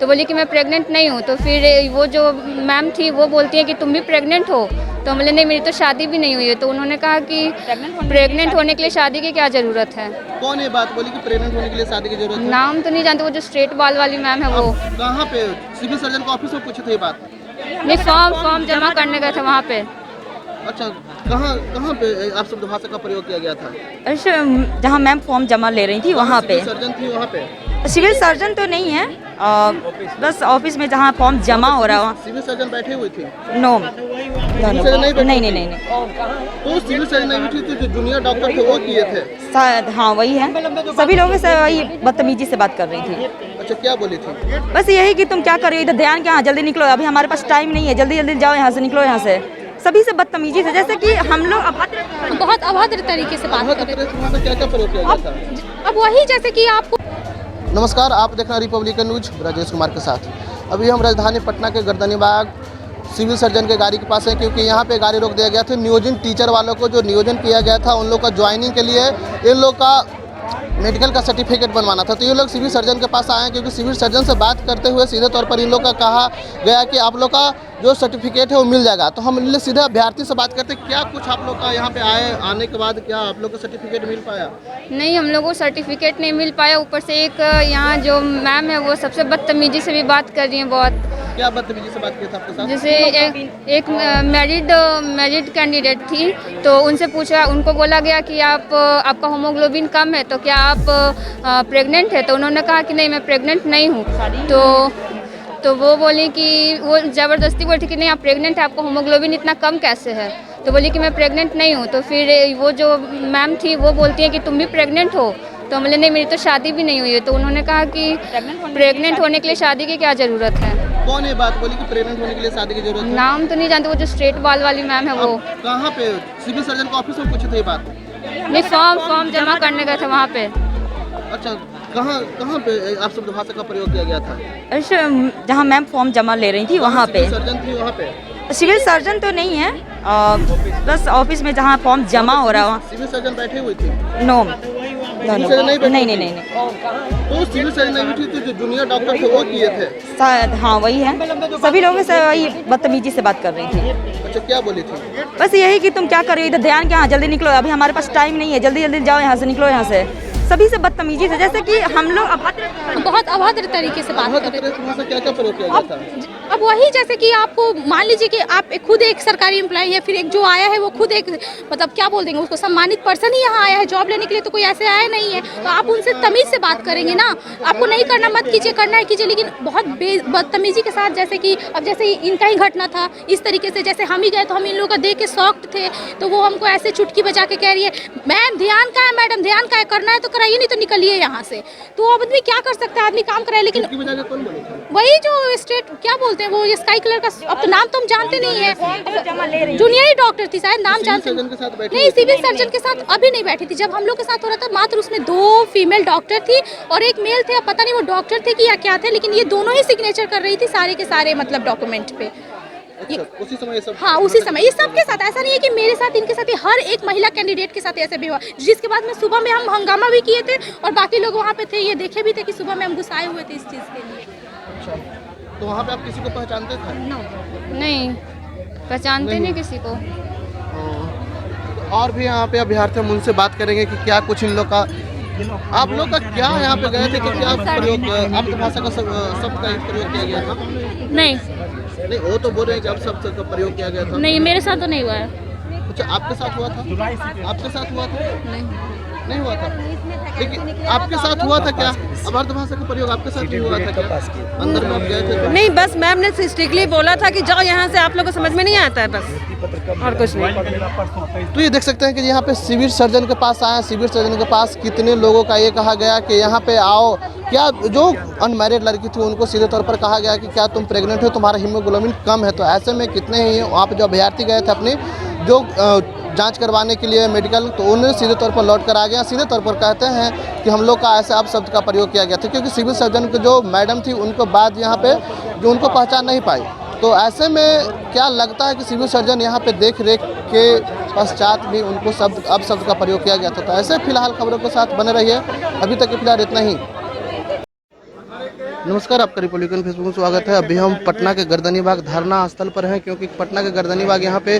तो बोली कि मैं प्रेग्नेंट नहीं हूँ। तो फिर वो जो मैम थी वो बोलती है कि तुम भी प्रेग्नेंट हो। तो बोले नहीं, मेरी तो शादी भी नहीं हुई है। तो उन्होंने कहा कि प्रेग्नेंट होने के लिए शादी की क्या ज़रूरत है। कौन ये बात बोली कि प्रेग्नेंट होने के लिए शादी की जरूरत है? नाम तो नहीं जानते, वो जो स्ट्रेट बाल वाली मैम है वो। आप कहाँ पे सिविल सर्जन के ऑफिस में पूछे थे ये बात? नहीं, फॉर्म जमा करने गए थे वहाँ पे। अच्छा, कहाँ कहाँ पे आप शब्द भाषा का प्रयोग किया गया था? अच्छा, जहाँ मैम फॉर्म जमा ले रही थी वहाँ पे। सिविल सर्जन थी वहाँ पे? सिविल सर्जन तो नहीं है, बस ऑफिस में जहाँ फॉर्म जमा हो रहा है। सिविल सर्जन बैठे हुए थे? नो, सर्जन नहीं बैठे नहीं थे? नहीं नहीं नहीं। तो सिविल सर्जन नहीं बैठी थी, जो जूनियर डॉक्टर थे वो किए थे? शायद हाँ वही है। सभी लोगों से वही बदतमीजी से बात कर रही थी। अच्छा, क्या बोली थी? बस यही कि तुम क्या कर रही हो, इधर ध्यान क्या, जल्दी निकलो, अभी हमारे पास टाइम नहीं है, जल्दी जल्दी जाओ यहाँ से, निकलो यहाँ से। सभी से बदतमीजी से, जैसे कि हम लोग बहुत अभद्र तरीके से बात कर रहे भाषा क्या क्या प्रयोग किया गया था? हैं। अब वही जैसे कि आपको नमस्कार, आप देख रहे हैं रिपब्लिकन न्यूज राजेश कुमार के साथ। अभी हम राजधानी पटना के गर्दनीबाग सिविल सर्जन के गाड़ी के पास है, क्योंकि यहाँ पे गाड़ी रोक दिया गया था। नियोजन टीचर वालों को जो नियोजन किया गया था उन लोग का ज्वाइनिंग के लिए इन लोग का मेडिकल का सर्टिफिकेट बनवाना था। तो ये लोग सिविल सर्जन के पास आए हैं, क्योंकि सिविल सर्जन से बात करते हुए सीधे तौर पर इन लोग का कहा गया कि आप लोग का जो सर्टिफिकेट है वो मिल जाएगा। तो हम सीधे अभ्यर्थी से बात करते, क्या कुछ आप लोग का यहाँ पे आने के बाद क्या आप लोग को सर्टिफिकेट मिल पाया? नहीं, हम लोगों को सर्टिफिकेट नहीं मिल पाया। ऊपर से एक यहाँ जो मैम है वो सबसे बदतमीजी से भी बात कर रही है बहुत। क्या बदतमीजी से बात किया था आपके साथ? जैसे एक मैरिड कैंडिडेट थी, तो उनसे पूछा, उनको बोला गया कि आपका होमोग्लोबिन कम है, तो क्या आप प्रेग्नेंट है? तो उन्होंने कहा कि नहीं, मैं प्रेग्नेंट नहीं हूँ। तो वो बोली कि वो ज़बरदस्ती बोली थी कि नहीं, आप प्रेग्नेंट है, आपका होमोग्लोबिन इतना कम कैसे है? तो बोली कि मैं प्रेग्नेंट नहीं हूँ। तो फिर वो जो मैम थी वो बोलती है कि तुम भी प्रेग्नेंट हो। तो बोले नहीं, मेरी तो शादी भी नहीं हुई है। तो उन्होंने कहा कि प्रेग्नेंट होने के लिए शादी की क्या ज़रूरत है। कौन ये बात बोली कि प्रेग्नेंट होने के लिए शादी की जरूरत है? नाम तो नहीं जानते, वो जो स्ट्रेट बाल वाली मैम है वो। आप कहाँ पे सिविल सर्जन के ऑफिस में पूछे थे ये बात? नहीं, फॉर्म जमा करने गए थे वहाँ पे। अच्छा, कहाँ कहाँ पे आप शब्द भाषा का प्रयोग किया गया था? अच्छा, जहाँ मैम फॉर्म जमा ले रही थी वहाँ पे। सिविल सर्जन थी वहाँ पे? सिविल सर्जन तो नहीं है, बस ऑफिस में जहाँ फॉर्म जमा हो रहा है। सिविल सर्जन बैठे हुए थे? नो, सर्जन नहीं बैठे नहीं थे? नहीं नहीं नहीं। तो सिविल सर्जन नहीं बैठी थी, जो जूनियर डॉक्टर थे वो किए थे? शायद हाँ वही है। सभी लोगों से वही बदतमीजी से बात कर रही थी। अच्छा, क्या बोली थी? बस यही कि तुम क्या कर रही हो, इधर ध्यान क्या, जल्दी निकलो, अभी हमारे पास टाइम नहीं है, जल्दी जल्दी जाओ यहाँ से, निकलो यहाँ से। सभी से बदतमीजी से, जैसे कि हम लोग बहुत अभद्र तरीके से बात कर रहे हैं। भाषा क्या क्या प्रयोग किया गया था? अब वही जैसे कि आपको मान लीजिए कि आप खुद एक सरकारी एम्प्लॉय है, फिर एक जो आया है वो खुद एक मतलब क्या बोल देंगे उसको, सम्मानित पर्सन ही यहाँ आया है जॉब लेने के लिए, तो कोई ऐसे आया नहीं है। तो आप उनसे तमीज से बात करेंगे ना। आपको नहीं करना मत कीजिए, करना है कीजिए, लेकिन बहुत बदतमीजी के साथ। जैसे कि अब जैसे इनका ही घटना था इस तरीके से, जैसे हम ही गए तो हम इन लोगों का देख के शॉक्ड थे। तो वो हमको ऐसे चुटकी बजा के कह रही है, मैम ध्यान का है, मैडम ध्यान का है, करना है तो कराइए, नहीं तो निकलिए यहाँ से। तो आदमी क्या कर सकता है, आदमी काम कराए। लेकिन वही जो स्टेट क्या बोलते हैं वो स्काई कलर का, अब तो नाम तो हम जानते नहीं है, जूनियर ही डॉक्टर थी शायद, नाम जानते नहीं। सिविल सर्जन के साथ अभी नहीं बैठी थी, जब हम लोग के साथ हो रहा था मात्र उसमें 2 फीमेल डॉक्टर थी और एक मेल थे। अब पता नहीं वो डॉक्टर थे कि या क्या थे, लेकिन ये दोनों ही सिग्नेचर कर रही थी सारे के सारे मतलब डॉक्यूमेंट पे। अच्छा, उसी समय ये सब? हाँ उसी समय ये सबके साथ। ऐसा नहीं है कि मेरे साथ, इनके साथ, हर एक महिला कैंडिडेट के साथ ऐसे भी हुआ। जिसके बाद में सुबह में हम हंगामा भी किए थे और बाकी लोग वहाँ पे थे, ये देखे भी थे कि सुबह में हम गुस्साए हुए थे इस चीज़ के लिए। अच्छा, तो वहाँ पे आप किसी को पहचानते थे? नहीं, पहचानते नहीं किसी को। और भी यहाँ पे अभ्यर्थी, हम उनसे बात करेंगे कि क्या कुछ इन लोग का, आप लोग का क्या यहाँ पे गए थे कि क्या प्रयोग, आपकी भाषा का शब्द का प्रयोग किया गया था? नहीं नहीं, वो तो बोल रहे हैं कि अब शब्द का प्रयोग किया गया था। नहीं, मेरे साथ तो नहीं हुआ है। अच्छा, आपके साथ हुआ था? आपके साथ हुआ था? नहीं हुआ था, लेकिन आपके साथ हुआ था क्या? अभद्र भाषा का प्रयोग आपके साथ भी हुआ था क्या? अंदर में आप गए थे? नहीं, बस मैम ने स्ट्रिक्टली बोला था कि जाओ यहाँ से, आप लोगों को समझ में नहीं आता है, बस और कुछ नहीं। तो ये देख सकते हैं कि यहाँ पे सिविल सर्जन के पास आए। सिविल सर्जन के पास कितने लोगों का ये कहा गया कि यहाँ पे आओ, क्या जो अनमैरिड लड़की थी उनको सीधे तौर पर कहा गया कि क्या तुम प्रेग्नेंट हो, तुम्हारा हीमोग्लोबिन कम है। तो ऐसे में कितने ही वहाँ पे जो अभ्यर्थी गए थे अपनी जो जांच करवाने के लिए मेडिकल, तो उन्हें सीधे तौर पर लौट कर आ गया। सीधे तौर पर कहते हैं कि हम लोग का ऐसे अब शब्द का प्रयोग किया गया था, क्योंकि सिविल सर्जन की जो मैडम थी उनको बाद यहाँ पे जो उनको पहचान नहीं पाई। तो ऐसे में क्या लगता है कि सिविल सर्जन यहाँ पे देख रेख के पश्चात भी उनको अब शब्द का प्रयोग किया गया था। तो ऐसे फिलहाल खबरों के साथ बने रहिए। अभी तक के फिलहाल इतना ही। नमस्कार, आपका रिपब्लिकन फेसबुक में स्वागत है। अभी हम पटना के गर्दनीबाग धरना स्थल पर हैं, क्योंकि पटना के गर्दनीबाग यहाँ पे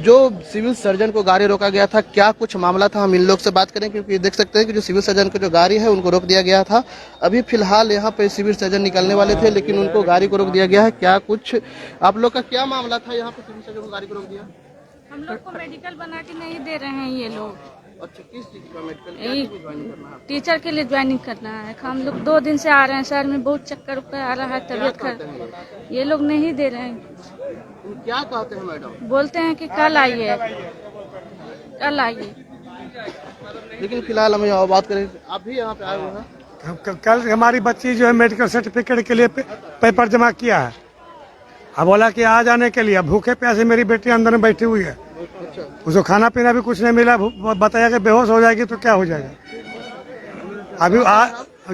जो सिविल सर्जन को गाड़ी रोका गया था, क्या कुछ मामला था, हम इन लोग से बात करें। क्योंकि देख सकते हैं कि जो सिविल सर्जन की जो गाड़ी है उनको रोक दिया गया था। अभी फिलहाल यहाँ पे सिविल सर्जन निकलने वाले थे, लेकिन उनको गाड़ी को रोक दिया गया है। क्या कुछ आप लोग का क्या मामला था, यहाँ पे सिविल सर्जन को गाड़ी को रोक दिया? हम लोग को मेडिकल बना के नहीं दे रहे हैं ये लोग। अच्छा, किस चीज का मेडिकल यही ज्वाइन करना है? टीचर के लिए ज्वाइनिंग करना है। हम लोग 2 दिन से आ रहे हैं, शहर में बहुत चक्कर उक्कर आ रहा है, तबीयत खराब। ये लोग नहीं दे रहे हैं। क्या कहते हैं मैडम? बोलते हैं कि कल आइए, कल आइए। लेकिन फिलहाल हम यहाँ बात करें, आप भी यहाँ पे आए हुए हैं? कल हमारी बच्ची जो है मेडिकल सर्टिफिकेट के लिए पेपर जमा किया है। अब बोला कि आ जाने के लिए, भूखे प्यासे मेरी बेटी अंदर में बैठी हुई है। उसको खाना पीना भी कुछ नहीं मिला। बताया कि बेहोश हो जाएगी तो क्या हो जाएगा। अभी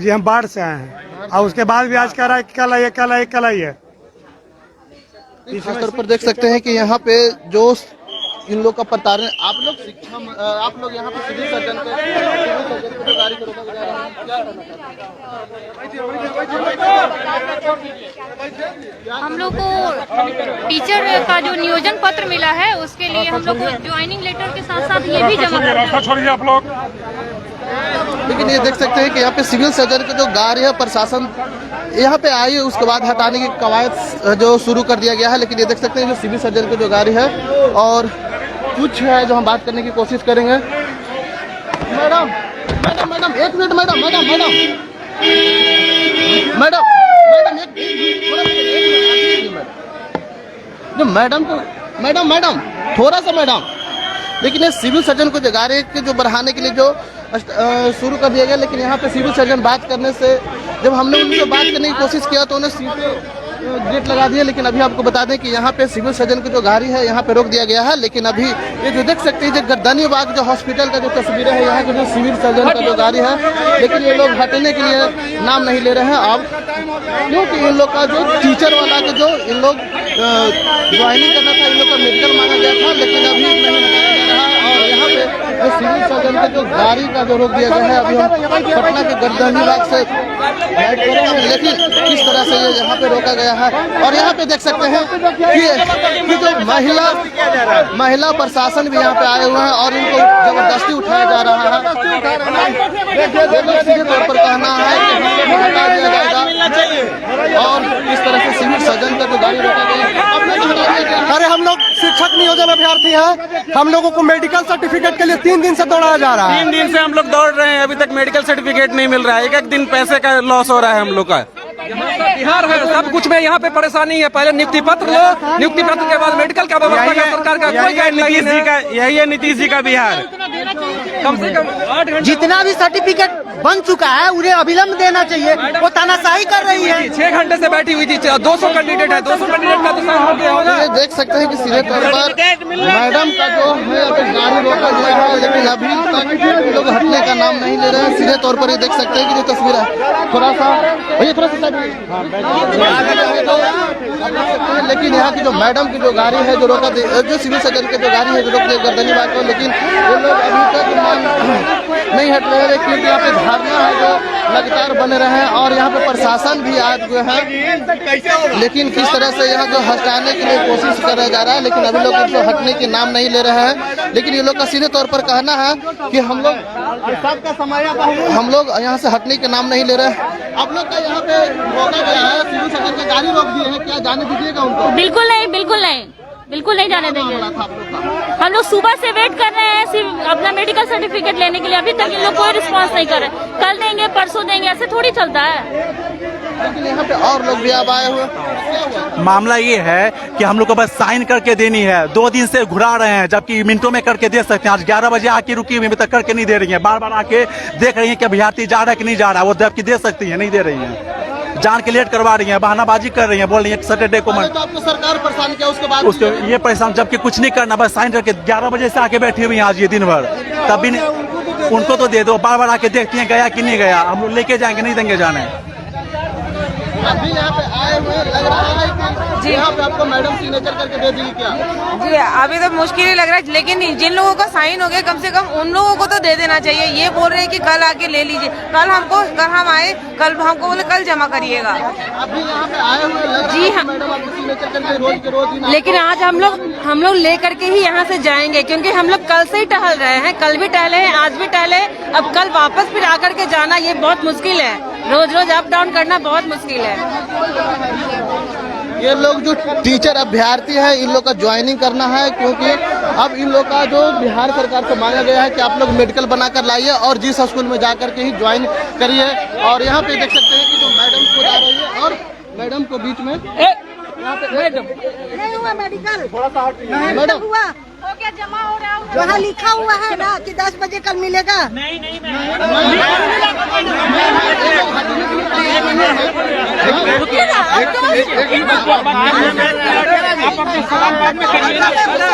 जी हम बाढ़ से आए हैं, और उसके बाद भी आज कह रहा है कल आइए, कल आइए, कल आइए। इस स्तर पर देख सकते हैं कि यहाँ पे जो इन लोग का प्रताड़न, आप लोग यहाँ पे सिविल सर्जन को गाड़ी को रोका जा रहा है, क्या करना चाहते हैं? हम लोग को टीचर का जो नियोजन पत्र मिला है उसके लिए हम लोग को ज्वाइनिंग लेटर के साथ साथ ये भी जमा करना है। छोड़िए आप लोग। लेकिन ये देख सकते हैं कि यहाँ पे सिविल सर्जन की जो गाड़ी है, प्रशासन यहाँ पे आई है, उसके बाद हटाने की कवायद जो शुरू कर दिया गया है। लेकिन ये देख सकते हैं जो सिविल सर्जन की जो गाड़ी है, और कुछ है जो हम बात करने की कोशिश करेंगे। मैडम मैडम मैडम एक minute, madam madam madam madam madam जो मैडम को मैडम मैडम थोड़ा सा मैडम। लेकिन ये सिविल सर्जन को जो गाड़ी के जो बढ़ाने के लिए जो शुरू कर दिया गया, लेकिन यहाँ पे सिविल सर्जन बात करने से, जब हमने उनसे बात करने की कोशिश किया तो उन्हें सीधे गेट लगा दिया। लेकिन अभी आपको बता दें कि यहाँ पे सिविल सर्जन की जो गाड़ी है यहाँ पे रोक दिया गया है। लेकिन अभी ये जो देख सकते हैं, जो गर्दनीबाग जो हॉस्पिटल का जो तस्वीरें है, यहाँ के जो सिविल सर्जन का जो गाड़ी है, लेकिन ये लोग हटने के लिए नाम नहीं ले रहे हैं अब, क्योंकि इन लोग का जो टीचर वाला का जो इन लोग ज्वाइनिंग करना था, इन लोग का मेडिकल मांगा गया था, लेकिन अभी नहीं हटाया जा रहा है। और यहाँ पे जो सिविल सर्जन का जो गाड़ी का जो रोक दिया गया है, अभी हम पटना के गर्दनीबाग से गाइड करेंगे, लेकिन किस तरह से ये यहाँ पे रोका गया है। और यहाँ पे देख सकते हैं कि जो महिला प्रशासन भी यहाँ पे आए हुए हैं, और इनको जबरदस्ती उठाया जा रहा है। सीधे तौर पर कहना है कि हमको हटा दिया जाएगा, और इस तरह से सिविल सर्जन का जो गाड़ी रोका गया। अरे हम लोग शिक्षक नियोजन अभ्यर्थी हैं, हम लोगों को मेडिकल सर्टिफिकेट के लिए 3 दिन से दौड़ाया जा रहा है। 3 दिन से हम लोग दौड़ रहे हैं, अभी तक मेडिकल सर्टिफिकेट नहीं मिल रहा है। एक दिन पैसे का लॉस हो रहा है हम लोग का। बिहार है, सब कुछ में यहाँ पे परेशानी है। पहले नियुक्ति पत्र लो, नियुक्ति पत्र के बाद मेडिकल का व्यवस्था का सरकार का कोई गाइडलाइन नहीं है। यही है नीतीश जी का बिहार। कम से कम 8 घंटे जितना भी सर्टिफिकेट बन चुका है उन्हें अविलंब देना चाहिए, वो तानाशाही कर रही है। 6 घंटे से बैठी हुई थी। 200 कैंडिडेट है, 200 कैंडिडेट का तो साइन हो गया होगा। ये देख सकते हैं कि सीधे तौर पर मैडम का जो है अभी गाड़ी रोका गया है, लेकिन अभी तक लोग हटने का नाम नहीं ले रहे हैं। सीधे तौर पर ये देख सकते हैं कि जो तस्वीर है, थोड़ा सा भैया थोड़ा सा, लेकिन यहाँ की जो मैडम की जो गाड़ी है जो रोका, जो सिविल सर्जन की जो गाड़ी है जो रोक दी गर्दनीबाग को, लेकिन ये लोग अभी तक नहीं हट रहे हैं, क्योंकि यहाँ पे धरना है जो लगातार बने रहे हैं। और यहाँ पे प्रशासन भी आए हुए हैं, लेकिन किस तरह से यहाँ जो हटाने के लिए कोशिश कर जा रहा है, लेकिन अभी लोग इनको हटने के नाम नहीं ले रहे हैं। लेकिन ये लोग का सीधे तौर पर कहना है कि हम लोग यहाँ से हटने के नाम नहीं ले रहे हैं। आप लोग का यहाँ पे रोका गया है, सिविल सर्जन की गाड़ी रोक दी है, क्या जाने दीजिएगा उनको? बिल्कुल नहीं, बिल्कुल नहीं, बिल्कुल नहीं जाने देंगे। हम लोग सुबह से वेट कर रहे हैं सिर्फ अपना मेडिकल सर्टिफिकेट लेने के लिए, अभी तक इन लोग कोई रिस्पांस नहीं कर रहे। कल देंगे, परसों देंगे, ऐसे थोड़ी चलता है। लेकिन यहाँ पे और लोग भी अब आए हुए। मामला ये है कि हम लोग को बस साइन करके देनी है। 2 दिन से घुरा रहे हैं, जबकि मिनटों में करके दे सकते हैं। आज 11 बजे आके रुकी हुई, अभी तक करके नहीं दे रही है। बार बार आके देख रही है कि अभ्यर्थी जा रहा है कि नहीं जा रहा है, वो जबकि दे सकती है, नहीं दे रही है। जान के लेट करवा रही है, बहानाबाजी कर रही है, बोल रही है सैटरडे को तो आपको सरकार परेशान किया, उसके बाद उसके ये परेशान, जबकि कुछ नहीं करना, बस साइन करके 11 बजे से आके बैठी हुई है आज ये दिन भर। तब भी उनको तो दे दो, बार बार आके देखती हैं गया कि नहीं गया। हम लोग लेके जाएंगे, नहीं देंगे जाने। अभी यहाँ पे आए हुए लग रहा है कि यहाँ पे आपको मैडम सिग्नेचर करके दे देगी क्या? जी अभी तो मुश्किल ही लग रहा है, लेकिन जिन लोगों का साइन हो गया कम से कम उन लोगों को तो दे देना चाहिए। ये बोल रहे हैं कि कल आके ले लीजिए, कल हम आए, कल हमको बोले कल जमा करिएगा। अभी यहाँ पे आए हुए लग रहा है कि मैडम आपको सिग्नेचर करके रोज के रोज ही लेकिन आज हम लोग लेकर के ही यहाँ से जाएंगे, क्योंकि हम लोग कल से ही टहल रहे हैं, कल भी टहले हैं, आज भी टहले, अब कल वापस फिर आकर के जाना ये बहुत मुश्किल है। रोज रोज अप डाउन करना बहुत मुश्किल है। ये लोग जो टीचर अभ्यर्थी है इन लोग का ज्वाइनिंग करना है, क्योंकि अब इन लोग का जो बिहार सरकार से मांगा गया है कि आप लोग मेडिकल बना कर लाइए और जिस स्कूल में जा करके ही ज्वाइन करिए। और यहाँ पे देख सकते हैं कि जो मैडम खुद आ रही है और मैडम को बीच में नहीं हुआ मेडिकल, मैडम हुआ क्या जमा हो रहा है, वहाँ लिखा हुआ है ना कि 10 बजे कल मिलेगा।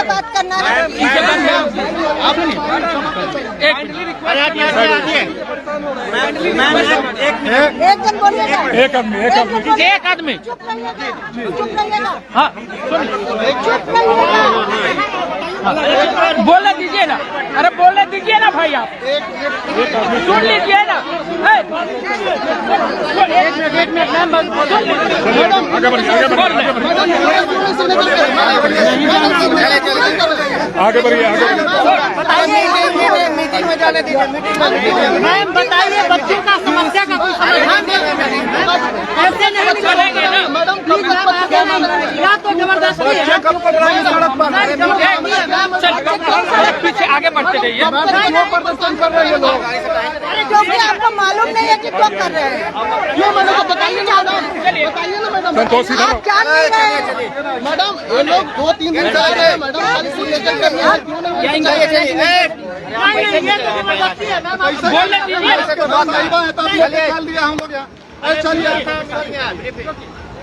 बात करना एक जन बोलिएगा, एक आदमी चुप रहिएगा, हाँ चुप रहिएगा, बोलने दीजिए ना, अरे बोलने दीजिए ना भाई, आप सुन लीजिए ना। एक मिनट आगे बढ़िए, बताइए मीटिंग में जाने दीजिए। मैम बताइए बच्चों का समस्या का कोई समाधान ऐसे नहीं चलेंगे ना, या तो जबरदस्ती है, पीछे आगे बढ़ते रहिए। प्रदर्शन कर रहे हैं लोग, अरे जो कि आपको मालूम नहीं है कि क्यों कर रहे हैं, ये मैडम बताइए ना मैडम, आप जान नहीं रहे हैं। मैडम ये लोग 2-3 दिन से आ रहे हैं मैडम, खाली सिग्नेचर करने हैं, क्यों नहीं बोलने दीजिए।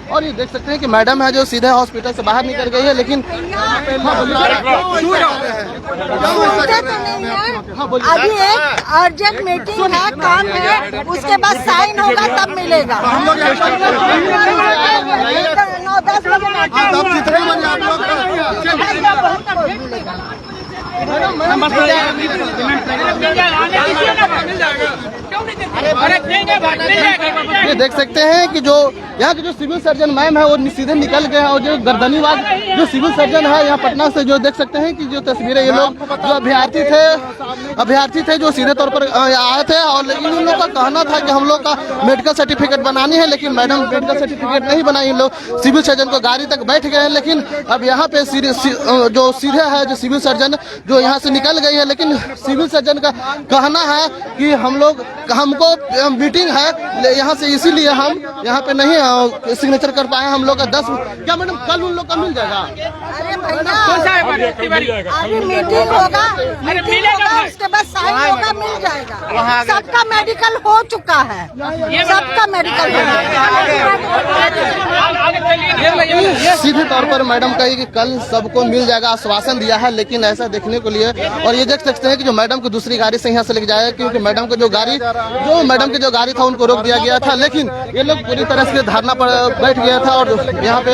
और ये देख सकते हैं कि मैडम है जो सीधे हॉस्पिटल से बाहर निकल गई है, लेकिन अभी एक अर्जेंट मीटिंग है, काम है, उसके बाद साइन होगा तब मिलेगा। 9-10 ये देख सकते हैं कि जो यहाँ के जो सिविल सर्जन मैम है वो सीधे निकल गए हैं, और जो गर्दनीबाग जो सिविल सर्जन है यहाँ पटना से, जो देख सकते हैं कि जो तस्वीरें ये लोग जो अभ्यर्थी थे जो सीधे तौर पर आए थे, और लेकिन इन लोग का कहना था कि हम लोग का मेडिकल सर्टिफिकेट बनानी है, लेकिन मैडम मेडिकल सर्टिफिकेट नहीं बनाई। इन लोग सिविल सर्जन को गाड़ी तक बैठ गए हैं, लेकिन अब यहाँ पे जो सीधे है जो सिविल सर्जन जो यहाँ से निकल गई है, लेकिन सिविल सर्जन का कहना है कि हमको मीटिंग है यहाँ से, इसीलिए हम यहाँ पे नहीं सिग्नेचर कर पाए। हम लोग का 10 क्या मैडम कल उन लोग का मिल जाएगा? अरे भैया अभी मीटिंग होगा, उसके बाद साइन होगा, मिल जाएगा। सबका मेडिकल हो चुका है, सबका मेडिकल सीधे तौर पर मैडम कही कि कल सबको मिल जाएगा, आश्वासन दिया है, लेकिन ऐसा देखने को लिए। और ये देख सकते हैं कि जो मैडम को दूसरी गाड़ी से यहाँ से लेके जाएगा, क्योंकि मैडम को मैडम की जो गाड़ी था उनको रोक दिया गया था, लेकिन ये लोग पूरी तरह से धरना पर बैठ गया था और यहाँ पे,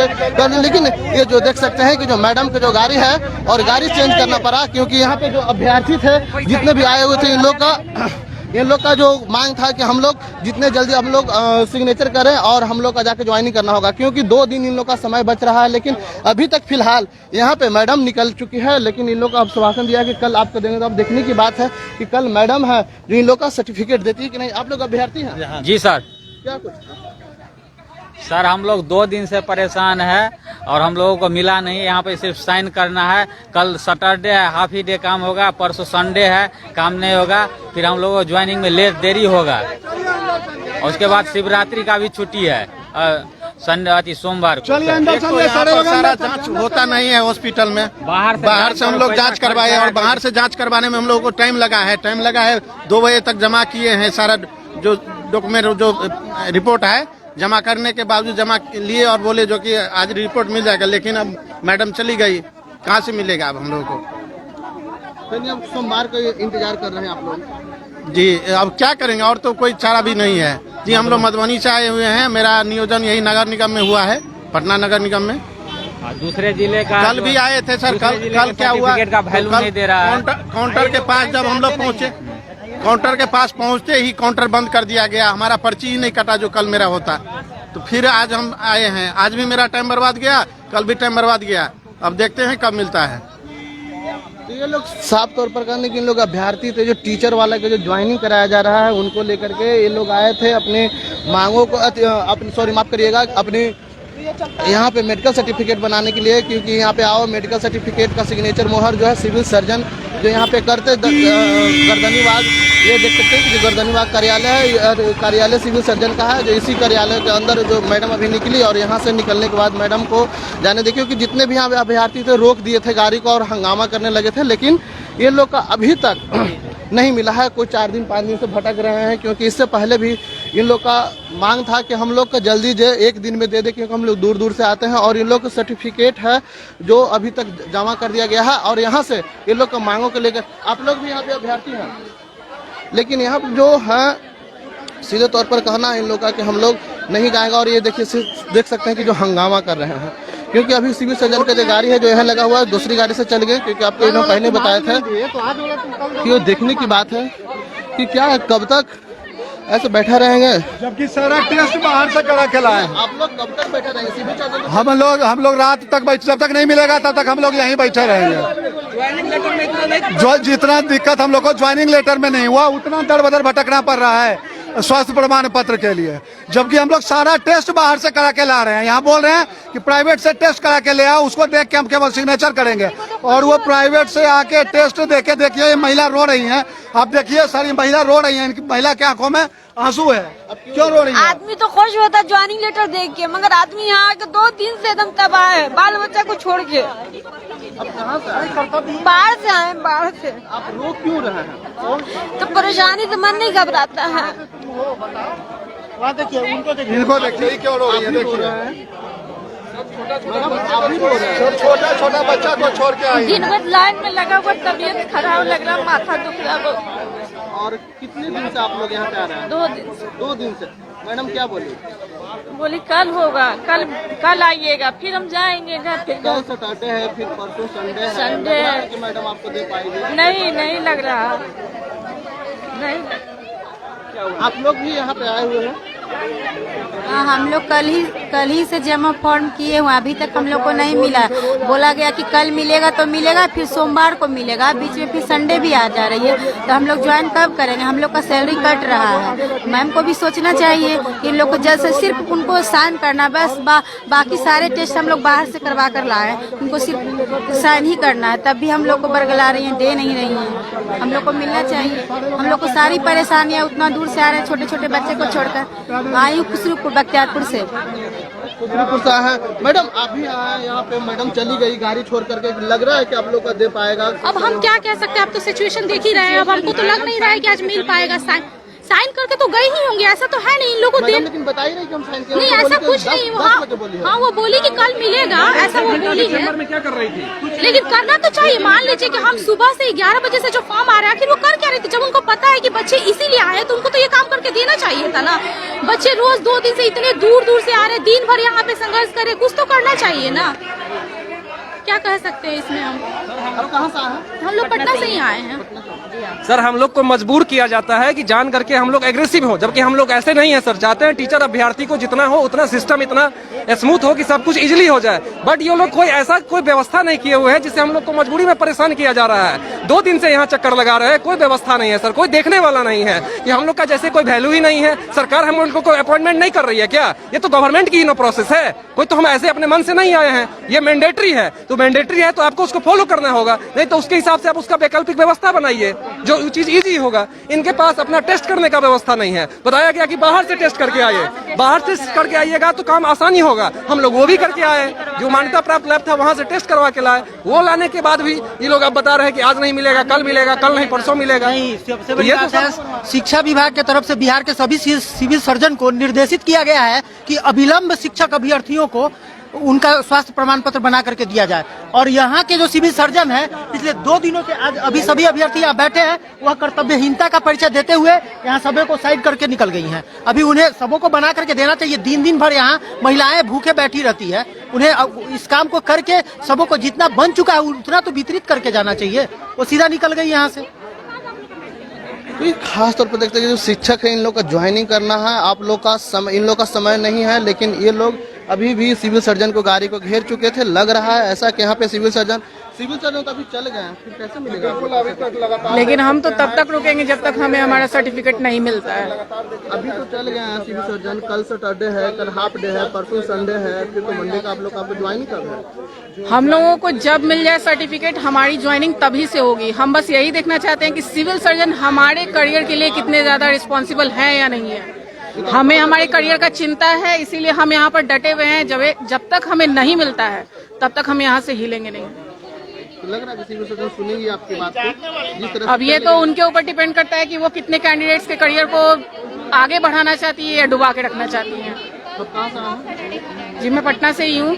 लेकिन ये जो देख सकते हैं कि जो मैडम की जो गाड़ी है और गाड़ी चेंज करना पड़ा, क्योंकि यहाँ पे जो अभ्यर्थी थे जितने भी आए हुए थे इन लोग का जो मांग था कि हम लोग जितने जल्दी हम लोग सिग्नेचर करें और हम लोग का जाके ज्वाइनिंग करना होगा, क्योंकि 2 दिन इन लोग का समय बच रहा है। लेकिन अभी तक फिलहाल यहाँ पे मैडम निकल चुकी है, लेकिन इन लोग का आश्वासन दिया कि कल आपको देंगे। तो अब देखने की बात है कि कल मैडम है जो इन लोग का सर्टिफिकेट देती है कि नहीं। आप लोग अभ्यर्थी हैं? जी सर। क्या कुछ सर हम लोग 2 दिन से परेशान है और हम लोगों को मिला नहीं। यहाँ पे सिर्फ साइन करना है। कल सैटरडे है, हाफ ही डे काम होगा, परसों संडे है, काम नहीं होगा, फिर हम लोगों को ज्वाइनिंग में देरी होगा। और उसके बाद शिवरात्रि का भी छुट्टी है, संडे सोमवार को। सारा जांच होता नहीं है हॉस्पिटल में, बाहर से हम लोग जांच करवाए और बाहर से जांच करवाने में हम लोगों को टाइम लगा है 2 बजे तक जमा किए हैं। सारा जो डॉक्यूमेंट जो रिपोर्ट है जमा करने के बावजूद जमा लिए और बोले जो कि आज रिपोर्ट मिल जाएगा, लेकिन अब मैडम चली गई, कहाँ से मिलेगा अब हम लोगों को? सोमवार को इंतजार कर रहे हैं आप लोग? जी अब क्या करेंगे, और तो कोई चारा भी नहीं है। जी हम लोग मधुबनी से आए हुए हैं। मेरा नियोजन यही नगर निगम में हुआ है, पटना नगर निगम में। दूसरे जिले का कल भी आए थे सर। कल क्या हुआ, का वैल्यू नहीं दे रहा है। काउंटर के पास जब हम लोग पहुंचे, काउंटर के पास पहुंचते ही काउंटर बंद कर दिया गया। हमारा पर्ची ही नहीं कटा जो कल मेरा होता। तो फिर आज हम आए हैं। आज भी मेरा टाइम बर्बाद गया, कल भी टाइम बर्बाद गया। अब देखते हैं कब मिलता है। तो ये लोग साफ तौर पर कहने कि इन लोग अभ्यर्थी थे, जो टीचर वाला के जो ज्वाइनिंग कराया जा रहा है उनको लेकर के ये लोग आए थे अपने मांगों को अपनी सॉरी माफ करिएगा अपनी यहाँ पे मेडिकल सर्टिफिकेट बनाने के लिए, क्योंकि यहाँ पे आओ मेडिकल सर्टिफिकेट का सिग्नेचर मोहर जो है सिविल सर्जन जो यहाँ पे करते गर्दनीबाग, ये देख सकते हैं कि जो गर्दनीबाग कार्यालय है, कार्यालय सिविल सर्जन का है, जो इसी कार्यालय के अंदर जो मैडम अभी निकली और यहाँ से निकलने के बाद मैडम को जाने देखिए कि जितने भी यहाँ अभ्यर्थी थे रोक दिए थे गाड़ी को और हंगामा करने लगे थे, लेकिन ये लोग का अभी तक नहीं मिला है। कोई 4 दिन 5 दिन से भटक रहे हैं, क्योंकि इससे पहले भी इन लोग का मांग था कि हम लोग का जल्दी जो 1 दिन में दे दे, क्योंकि हम लोग दूर दूर से आते हैं और इन लोग का सर्टिफिकेट है जो अभी तक जमा कर दिया गया है। और यहाँ से इन लोग का मांगों को लेकर आप लोग भी यहाँ पे अभ्यर्थी हैं, लेकिन यहाँ पर जो है सीधे तौर पर कहना है इन लोग का कि हम लोग नहीं जाएगा। और ये देखिए देख सकते हैं कि जो हंगामा कर रहे हैं, क्योंकि अभी सिविल सर्जन का जो गाड़ी है जो यहाँ लगा हुआ है दूसरी गाड़ी से चल गए, क्योंकि आपको इन्होंने पहले बताया था कि वो देखने की बात है कि क्या कब तक ऐसे बैठा रहेंगे, जबकि सारा टेस्ट बाहर से करा के लाए। आप लोग कब तक बैठे रहेंगे सिविल सर्जन? हम लोग रात तक जब तक नहीं मिलेगा तब तक हम लोग यहीं बैठे रहेंगे। जो जितना दिक्कत हम लोग को ज्वाइनिंग लेटर में नहीं हुआ, उतना दर बदर भटकना पड़ रहा है स्वास्थ्य प्रमाण पत्र के लिए, जबकि हम लोग सारा टेस्ट बाहर से करा के ला रहे हैं। यहाँ बोल रहे हैं कि प्राइवेट से टेस्ट करा के ले आओ, उसको देख के हम केवल सिग्नेचर करेंगे। और वो प्राइवेट से आके टेस्ट देखे, देखिए ये महिला रो रही है, आप देखिए सर ये महिला रो रही है, इनकी महिला के आंखों में आंसू है। क्यों रो रही है? आदमी तो खुश होता है ज्वाइनिंग लेटर देख के, मगर आदमी यहाँ आके 2 दिन से एकदम तबाह है, बाल बच्चा को छोड़ के। अब कहाँ से आए? बाहर से आए, बाहर से। आप रो क्यों रहे हैं? तो परेशानी से मन नहीं घबराता है। इनको देखिए क्यों रो रही है, देखिए छोटा छोटा बच्चा को छोड़ के आई। दिन भर लाइन में लगा हुआ, तबीयत खराब लग रहा, माथा दुख रहा। और कितने दिन से आप लोग यहाँ पे आ रहे हैं? 2 दिन से। 2 दिन से। मैडम क्या बोली? बोली कल होगा, कल आइएगा, फिर हम जाएंगे घर। फिर कल सैटरडे है, फिर परसों संडे है। संडे है कि मैडम आपको दे पाएगी? नहीं लग रहा, नहीं। आप लोग भी यहाँ पे आए हुए हैं? हाँ, हम लोग कल ही से जमा फॉर्म किए हुए, अभी तक हम लोग को नहीं मिला। बोला गया कि कल मिलेगा तो मिलेगा, फिर सोमवार को मिलेगा, बीच में फिर संडे भी आ जा रही है। तो हम लोग ज्वाइन कब करेंगे? हम लोग का सैलरी कट रहा है। मैम को भी सोचना चाहिए कि इन लोग को जल्द से सिर्फ उनको साइन करना, बस बाकी सारे टेस्ट हम लोग बाहर से करवा कर लाए, उनको सिर्फ साइन ही करना है। तब भी हम लोग को बरगला रही है, दे नहीं रही है। हम लोग को मिलना चाहिए। हम लोग को सारी परेशानियाँ, उतना दूर से आ रहे हैं छोटे छोटे बच्चे को छोड़कर। आई खुसरूपुर बख्तियारपुर से है। मैडम आप भी आए यहाँ पे, मैडम चली गई गाड़ी छोड़ करके, लग रहा है कि आप लोग का दे पाएगा? अब हम क्या कह सकते हैं, अब तो सिचुएशन देख ही रहे हैं। अब हमको तो लग नहीं रहा है कि आज मिल पाएगा। साइन करके तो गए ही होंगे, ऐसा तो है नहीं। इन लोगों को लेकिन बताई नहीं कि हम साइन नहीं, ऐसा कुछ नहीं। हाँ, वो बोली कि कल मिलेगा, ऐसा वो बोली है। में क्या कर रही थी? लेकिन करना तो चाहिए। मान लीजिए कि हम सुबह से 11 बजे से जो फॉर्म आ रहा है, आखिर वो कर क्या रही थी? जब उनको पता है कि बच्चे इसीलिए आए तो उनको तो ये काम करके देना चाहिए था ना। बच्चे रोज 2 दिन से इतने दूर दूर से आ रहे, दिन भर यहाँ पे संघर्ष करे, कुछ तो करना चाहिए ना। क्या कह सकते हैं इसमें हम? कहाँ से आए? हम लोग पटना से ही आए हैं। सर हम लोग को मजबूर किया जाता है कि जान करके हम लोग एग्रेसिव हो, जबकि हम लोग ऐसे नहीं है सर। चाहते हैं टीचर अभ्यर्थी को जितना हो उतना सिस्टम इतना स्मूथ हो कि सब कुछ इजीली हो जाए, बट ये लोग कोई व्यवस्था नहीं किए हुए हैं, जिससे हम लोग को मजबूरी में परेशान किया जा रहा है। 2 दिन से यहाँ चक्कर लगा रहे हैं, कोई व्यवस्था नहीं है सर, कोई देखने वाला नहीं है कि हम लोग का जैसे कोई वैल्यू ही नहीं है। सरकार हम लोग को अपॉइंटमेंट नहीं कर रही है क्या? ये तो गवर्नमेंट की नो प्रोसेस है, कोई तो हम ऐसे अपने मन से नहीं आए हैं। ये मैंडेटरी है, तो मैंडेटरी है तो आपको उसको फॉलो करना होगा, नहीं तो उसके हिसाब से आप उसका वैकल्पिक व्यवस्था बनाइए जो चीज इजी होगा। इनके पास अपना टेस्ट करने का व्यवस्था नहीं है। बताया गया कि बाहर से टेस्ट करके आइए, बाहर से करके आइएगा तो काम आसानी होगा। हम लोग वो भी करके आए, जो मान्यता प्राप्त लैब था वहां से टेस्ट करवा के लाए। वो लाने के बाद भी ये लोग अब बता रहे हैं कि आज नहीं मिलेगा, कल मिलेगा, कल नहीं परसों मिलेगा। सबसे बड़ी बात है, शिक्षा विभाग की तरफ से बिहार के सभी सिविल सर्जन को निर्देशित किया गया है कि अविलंब शिक्षक अभ्यर्थियों को उनका स्वास्थ्य प्रमाण पत्र बना करके दिया जाए। और यहाँ के जो सिविल सर्जन है पिछले 2 दिनों से आज अभी सभी अभ्यर्थी यहाँ बैठे हैं, वह कर्तव्यहीनता का परिचय देते हुए यहाँ सबों को साइड करके निकल गई हैं। अभी उन्हें सबों को बना करके देना चाहिए। दिन भर यहाँ महिलाएं भूखे बैठी रहती है, उन्हें इस काम को करके सबों को जितना बन चुका है उतना तो वितरित करके जाना चाहिए। वो सीधा निकल गई यहाँ से। तो खास तौर पर देखते हैं जो शिक्षक है इन लोग का ज्वाइनिंग करना है, आप लोग का समय, इन लोग का समय नहीं है, लेकिन ये लोग अभी भी सिविल सर्जन को गाड़ी को घेर चुके थे। लग रहा है ऐसा कि यहाँ पे सिविल सर्जन तो अभी चल गए हैं, फिर कैसे मिलेगा? लेकिन हम तो तब तक रुकेंगे जब तक हमें हमारा सर्टिफिकेट नहीं मिलता है। अभी तो चल गए हैं सिविल सर्जन, कल सैटरडे है, कल हाफ डे है, परसों संडे है, फिर तो मंडे का आप लोग का ज्वाइनिंग कब है? हम लोगों को जब मिल जाए सर्टिफिकेट हमारी ज्वाइनिंग तभी से होगी। हम बस यही देखना चाहते हैं कि सिविल सर्जन हमारे करियर के लिए कितने ज्यादा रिस्पॉन्सिबल है या नहीं है। हमें हमारे करियर का चिंता है, इसीलिए हम यहाँ पर डटे हुए हैं। जब तक हमें नहीं मिलता है तब तक हम यहाँ से हिलेंगे नहीं। लग रहा है कि सिविल सर्जन सुनेंगे आपकी बात को? अब ये तो उनके ऊपर डिपेंड करता है कि वो कितने कैंडिडेट्स के करियर को आगे बढ़ाना चाहती है या डुबा के रखना चाहती है। तो कहाँ से आए? जी मैं पटना से ही हूँ।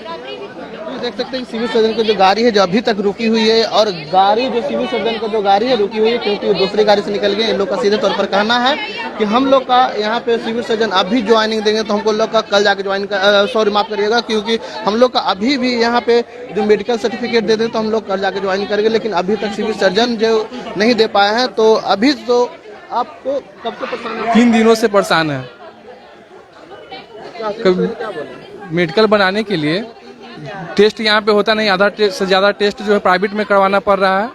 देख सकते हैं सिविल सर्जन की जो गाड़ी है जो अभी तक रुकी हुई है, और गाड़ी जो सिविल सर्जन का जो गाड़ी है रुकी हुई है क्योंकि वो दूसरी गाड़ी से निकल गए। इन लोग का सीधे तौर पर कहना है कि हम लोग का यहाँ पे सिविल सर्जन अभी ज्वाइनिंग देंगे तो हमको लोग का कल जाके ज्वाइन कर, सॉरी माफ करिएगा, क्योंकि हम लोग का अभी भी यहाँ पे जो मेडिकल सर्टिफिकेट दे दें तो हम लोग कल जाके ज्वाइन करेंगे, लेकिन अभी तक सिविल सर्जन जो नहीं दे पाए हैं। तो अभी तो आपको कब से परेशान है? 3 दिनों से परेशान है। मेडिकल बनाने के लिए टेस्ट यहाँ पे होता नहीं, आधा टेस्ट से ज़्यादा टेस्ट जो है प्राइवेट में करवाना पड़ रहा है।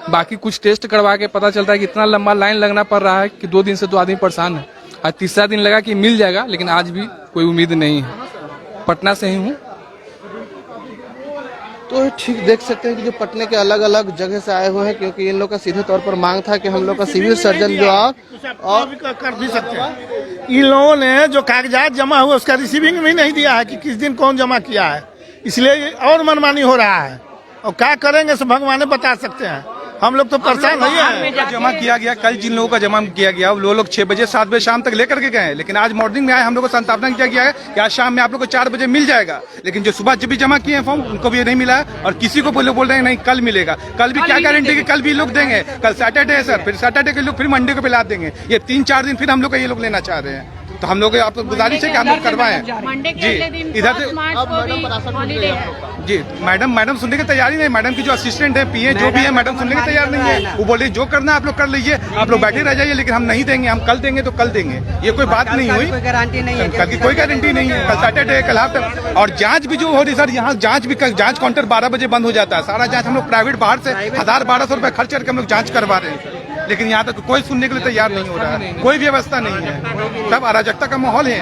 बाकी कुछ टेस्ट करवा के पता चलता है कि इतना लंबा लाइन लगना पड़ रहा है कि 2 दिन से 2 आदमी परेशान है। आज तीसरा दिन लगा कि मिल जाएगा, लेकिन आज भी कोई उम्मीद नहीं है। पटना से ही हूँ। तो ठीक देख सकते हैं कि जो पटने के अलग अलग जगह से आए हुए हैं, क्योंकि इन लोग का सीधे तौर पर मांग था कि हम लोग का सिविल सर्जन जो और कर भी सकते हैं। इन लोगों ने जो कागजात जमा हुआ उसका रिसीविंग भी नहीं दिया है कि किस दिन कौन जमा किया है, इसलिए और मनमानी हो रहा है। और क्या करेंगे सब भगवान बता सकते हैं। हम लोग तो परेशान नहीं है। जमा किया गया, कल जिन लोगों का जमा किया गया वो लोग 6 बजे 7 बजे शाम तक लेकर के गए, लेकिन आज मॉर्निंग में आए हम लोग को संतापना किया गया है कि आज शाम में आप लोग को 4 बजे मिल जाएगा। लेकिन जो सुबह जब भी जमा किए हैं फॉर्म उनको भी नहीं मिला है, और किसी को बोल रहे हैं नहीं कल मिलेगा। कल भी क्या गारंटी कि कल भी लोग देंगे? कल सैटरडे है सर, फिर सैटरडे के लोग फिर मंडे को पिला देंगे। ये 3-4 दिन फिर हम लोग का ये लोग लेना चाह रहे हैं। तो हम लोग आपको गुजारिश है कि हम लोग करवाएं जी। इधर से जी मैडम सुनने की तैयारी नहीं। मैडम की जो असिस्टेंट है, पीए जो भी है, मैडम सुनने की तैयार नहीं है। वो बोल रही जो करना आप लोग कर लीजिए, आप लोग बैठे रह जाइए, लेकिन हम नहीं देंगे, हम कल देंगे तो कल देंगे। ये कोई बात नहीं हुई, गारंटी नहीं है, कल की कोई गारंटी नहीं है। कल सैटरडे है, कल हाफ तक। और जांच भी जो हो रही सर, यहाँ जांच काउंटर 12 बजे बंद हो जाता है। सारा जांच हम लोग प्राइवेट बाहर से 1000-1200 रुपए खर्च करके हम लोग जांच करवा रहे हैं, लेकिन यहाँ तक कोई सुनने के लिए तैयार नहीं हो रहा है। कोई व्यवस्था नहीं है, सब अराजकता का माहौल है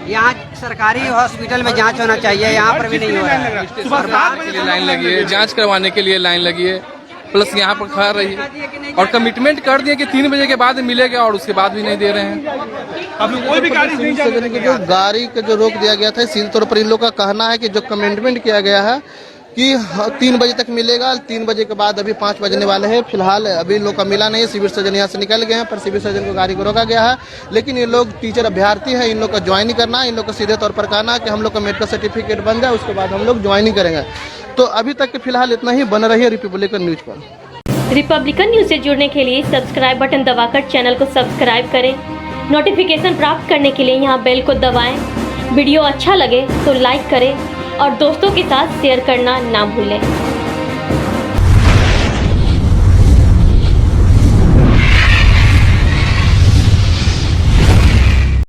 यहाँ। सरकारी हॉस्पिटल में जांच होना चाहिए, यहाँ पर भी नहीं हो रहा है। सुबह 7 बजे लाइन लगी है, जांच करवाने के लिए लाइन लगी है, प्लस यहाँ पर खड़ा रही है। और कमिटमेंट कर दिए कि 3 बजे के बाद मिलेगा, और उसके बाद भी नहीं दे रहे हैं। अब कोई भी गाड़ी नहीं जो गाड़ी का जो रोक दिया गया था, सीधे तौर पर इन लोग का कहना है कि जो कमिटमेंट किया गया है कि 3 बजे तक मिलेगा, 3 बजे के बाद अभी 5 बजने वाले हैं। फिलहाल अभी लोग का मिला नहीं है। सिविल सर्जन यहाँ से निकल गए हैं, पर सिविल सर्जन को गाड़ी को रोका गया है। लेकिन ये लोग टीचर अभ्यर्थी है, इन लोग का ज्वाइनिंग करना है। इन लोग का सीधे तौर पर कहना है कि हम लोग का मेडिकल सर्टिफिकेट बन जाए, उसके बाद हम लोग ज्वाइनिंग करेंगे। तो अभी तक के फिलहाल इतना ही। बन रही है रिपब्लिकन न्यूज पर। रिपब्लिकन न्यूज से जुड़ने के लिए सब्सक्राइब बटन दबाकर चैनल को सब्सक्राइब करें। नोटिफिकेशन प्राप्त करने के लिए यहाँ बेल को दबाएं। वीडियो अच्छा लगे तो लाइक करें और दोस्तों के साथ शेयर करना ना भूलें।